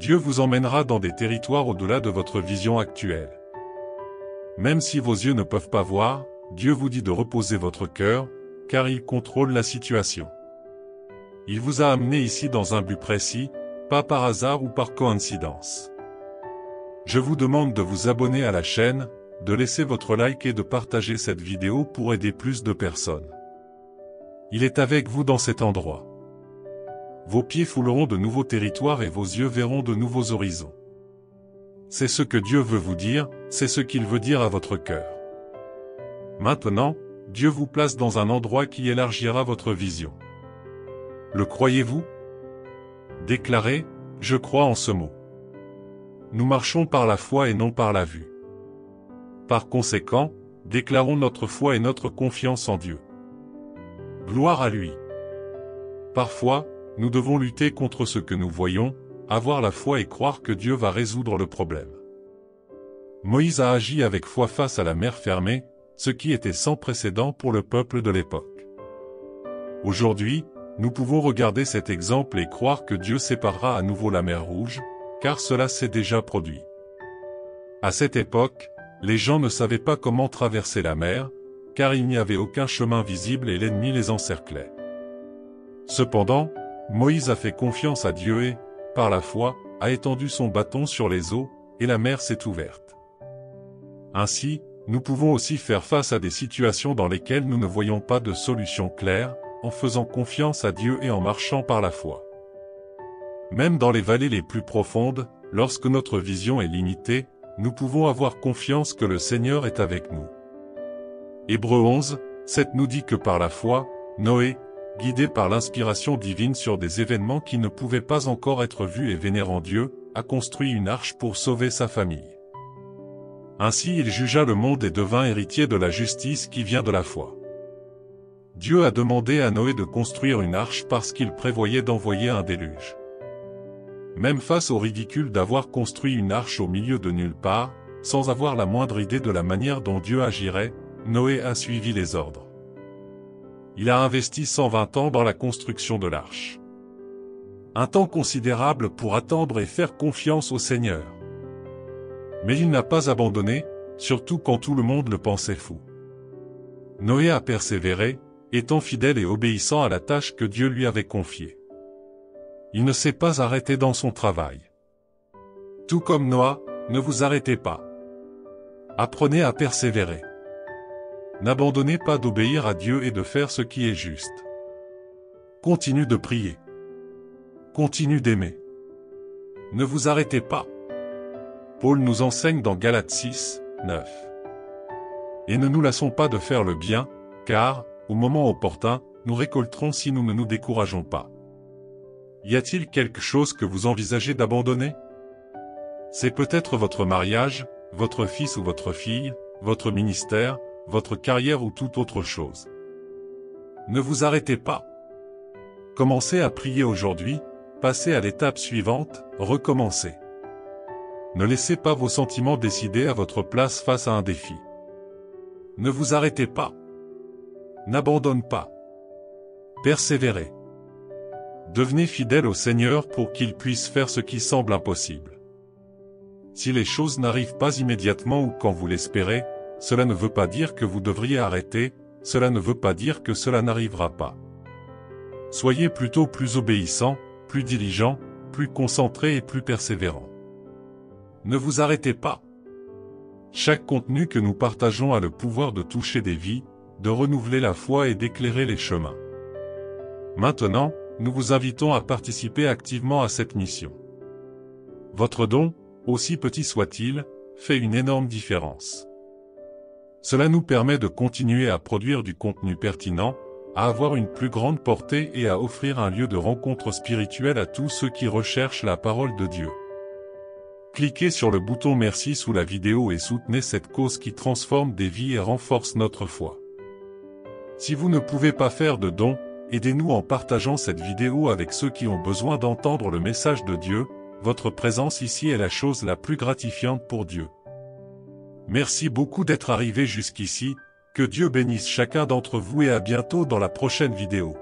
Dieu vous emmènera dans des territoires au-delà de votre vision actuelle. Même si vos yeux ne peuvent pas voir, Dieu vous dit de reposer votre cœur, car il contrôle la situation. Il vous a amené ici dans un but précis, pas par hasard ou par coïncidence. Je vous demande de vous abonner à la chaîne, de laisser votre like et de partager cette vidéo pour aider plus de personnes. Il est avec vous dans cet endroit. Vos pieds fouleront de nouveaux territoires et vos yeux verront de nouveaux horizons. C'est ce que Dieu veut vous dire, c'est ce qu'il veut dire à votre cœur. Maintenant, Dieu vous place dans un endroit qui élargira votre vision. Le croyez-vous? Déclarez, je crois en ce mot. Nous marchons par la foi et non par la vue. Par conséquent, déclarons notre foi et notre confiance en Dieu. Gloire à lui. Parfois, nous devons lutter contre ce que nous voyons, avoir la foi et croire que Dieu va résoudre le problème. Moïse a agi avec foi face à la mer fermée, ce qui était sans précédent pour le peuple de l'époque. Aujourd'hui, nous pouvons regarder cet exemple et croire que Dieu séparera à nouveau la mer Rouge, car cela s'est déjà produit. À cette époque, les gens ne savaient pas comment traverser la mer, car il n'y avait aucun chemin visible et l'ennemi les encerclait. Cependant, Moïse a fait confiance à Dieu et, par la foi, a étendu son bâton sur les eaux, et la mer s'est ouverte. Ainsi, nous pouvons aussi faire face à des situations dans lesquelles nous ne voyons pas de solution claire, en faisant confiance à Dieu et en marchant par la foi. Même dans les vallées les plus profondes, lorsque notre vision est limitée, nous pouvons avoir confiance que le Seigneur est avec nous. Hébreux 11, 7 nous dit que par la foi, Noé, guidé par l'inspiration divine sur des événements qui ne pouvaient pas encore être vus et vénérant Dieu, a construit une arche pour sauver sa famille. Ainsi il jugea le monde et devint héritier de la justice qui vient de la foi. Dieu a demandé à Noé de construire une arche parce qu'il prévoyait d'envoyer un déluge. Même face au ridicule d'avoir construit une arche au milieu de nulle part, sans avoir la moindre idée de la manière dont Dieu agirait, Noé a suivi les ordres. Il a investi 120 ans dans la construction de l'arche. Un temps considérable pour attendre et faire confiance au Seigneur. Mais il n'a pas abandonné, surtout quand tout le monde le pensait fou. Noé a persévéré, étant fidèle et obéissant à la tâche que Dieu lui avait confiée. Il ne s'est pas arrêté dans son travail. Tout comme Noah, ne vous arrêtez pas. Apprenez à persévérer. N'abandonnez pas d'obéir à Dieu et de faire ce qui est juste. Continue de prier. Continue d'aimer. Ne vous arrêtez pas. Paul nous enseigne dans Galates 6, 9. Et ne nous lassons pas de faire le bien, car, au moment opportun, nous récolterons si nous ne nous décourageons pas. Y a-t-il quelque chose que vous envisagez d'abandonner? C'est peut-être votre mariage, votre fils ou votre fille, votre ministère, votre carrière ou toute autre chose. Ne vous arrêtez pas. Commencez à prier aujourd'hui, passez à l'étape suivante, recommencez. Ne laissez pas vos sentiments décider à votre place face à un défi. Ne vous arrêtez pas. N'abandonne pas. Persévérez. Devenez fidèle au Seigneur pour qu'il puisse faire ce qui semble impossible. Si les choses n'arrivent pas immédiatement ou quand vous l'espérez, cela ne veut pas dire que vous devriez arrêter, cela ne veut pas dire que cela n'arrivera pas. Soyez plutôt plus obéissant, plus diligent, plus concentré et plus persévérant. Ne vous arrêtez pas. Chaque contenu que nous partageons a le pouvoir de toucher des vies, de renouveler la foi et d'éclairer les chemins. Maintenant, nous vous invitons à participer activement à cette mission. Votre don, aussi petit soit-il, fait une énorme différence. Cela nous permet de continuer à produire du contenu pertinent, à avoir une plus grande portée et à offrir un lieu de rencontre spirituelle à tous ceux qui recherchent la parole de Dieu. Cliquez sur le bouton merci sous la vidéo et soutenez cette cause qui transforme des vies et renforce notre foi. Si vous ne pouvez pas faire de dons, aidez-nous en partageant cette vidéo avec ceux qui ont besoin d'entendre le message de Dieu. Votre présence ici est la chose la plus gratifiante pour Dieu. Merci beaucoup d'être arrivé jusqu'ici, que Dieu bénisse chacun d'entre vous et à bientôt dans la prochaine vidéo.